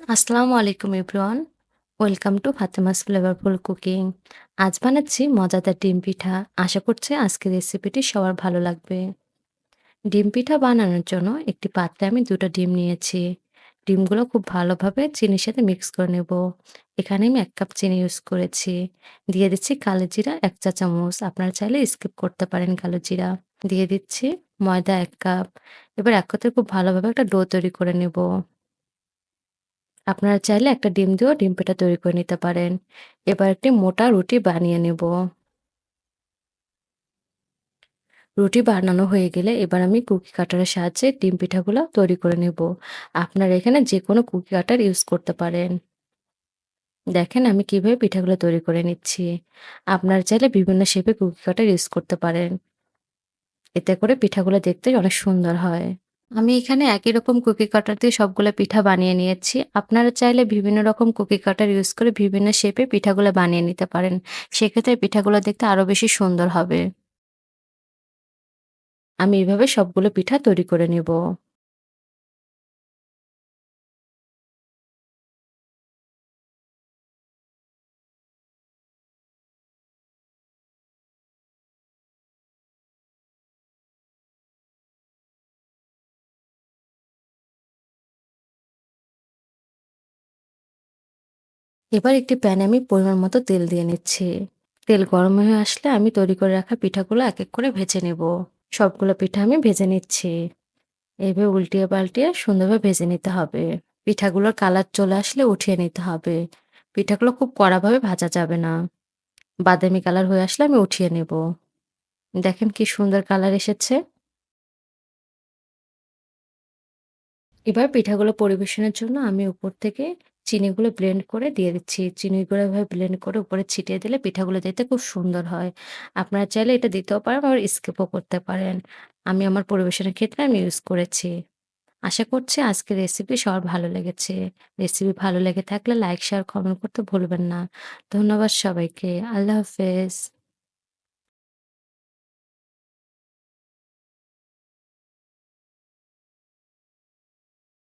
আসসালামু আলাইকুম everyone. Welcome to Fatema's flavourful cooking. আজ বানাচ্ছি মজাদার ডিম পিঠা। আশা করছি আজকের রেসিপিটি সবার ভালো লাগবে। ডিম পিঠা বানানোর জন্য একটি পাত্রে আমি ২ টা ডিম নিয়েছি। ডিমগুলো খুব ভালোভাবে চিনির সাথে মিক্স করে নেব। এখানে আমি ১ কাপ চিনি ইউজ করেছি। দিয়ে দিচ্ছি কালো জিরা ১ চা চামচ। আপনারা চাইলে স্কিপ করতে পারেন কালো জিরা। দিয়ে দিচ্ছি ময়দা ১ কাপ। এবার একসাথে খুব ভালোভাবে একটা ডো তৈরি করে নেব। আপনারা চাইলে একটা ডিম দিয়েও ডিম পিঠা তৈরি করে নিতে পারেন। এবার একটি মোটা রুটি বানিয়ে নেব। রুটি বানানো হয়ে গেলে এবার আমি কুকি কাটারের সাহায্যে ডিম পিঠাগুলো তৈরি করে নেব। আপনারা এখানে যেকোনো কুকি কাটার ইউজ করতে পারেন। দেখেন আমি কিভাবে পিঠাগুলো তৈরি করে নিচ্ছি। আপনারা চাইলে বিভিন্ন শেপে কুকি কাটার ইউজ করতে পারেন। এতে করে পিঠাগুলো দেখতে অনেক সুন্দর হয়। আমি এখানে একই রকম কুকি কাটার দিয়ে সবগুলা পিঠা বানিয়ে নিয়েছি। আপনারা চাইলে বিভিন্ন রকম কুকি কাটার ইউজ করে বিভিন্ন শেপে পিঠাগুলা বানিয়ে নিতে পারেন। সেক্ষেত্রে পিঠাগুলো দেখতে আরো বেশি সুন্দর হবে। আমি এভাবে সবগুলো পিঠা তৈরি করে নেব। এবার একটি প্যানে আমি পরিমাণ মতো তেল দিয়ে নিচ্ছি। তেল গরম হয়ে আসলে আমি তৈরি করে রাখা পিঠাগুলো এক এক করে ভেজে নেব। সবগুলো পিঠা আমি ভেজে নিচ্ছি। এভাবে উল্টিয়ে পাল্টিয়ে সুন্দরভাবে ভেজে নিতে হবে। পিঠাগুলোর কালার চলে আসলে উঠিয়ে নিতে হবে। পিঠাগুলো খুব কড়াভাবে ভাজা যাবে না। বাদামি কালার হয়ে আসলে আমি উঠিয়ে নেব। দেখেন কি সুন্দর কালার এসেছে। এবার পিঠাগুলো পরিবেশনের জন্য আমি উপর থেকে চিনিগুলো ব্লেন্ড করে দিয়ে দিচ্ছি। চিনিগুলো এভাবে ব্লেন্ড করে উপরে ছিটিয়ে দিলে পিঠাগুলো দেখতে খুব সুন্দর হয়। আপনারা চাইলে এটা দিতেও পারেন আবার স্কিপও করতে পারেন। আমি আমার পরিবেশনের ক্ষেত্রে আমি ইউজ করেছি। আশা করছি আজকের রেসিপি সবার ভালো লেগেছে। রেসিপি ভালো লেগে থাকলে লাইক, শেয়ার, কমেন্ট করতে ভুলবেন না। ধন্যবাদ সবাইকে। আল্লাহ হাফেজ।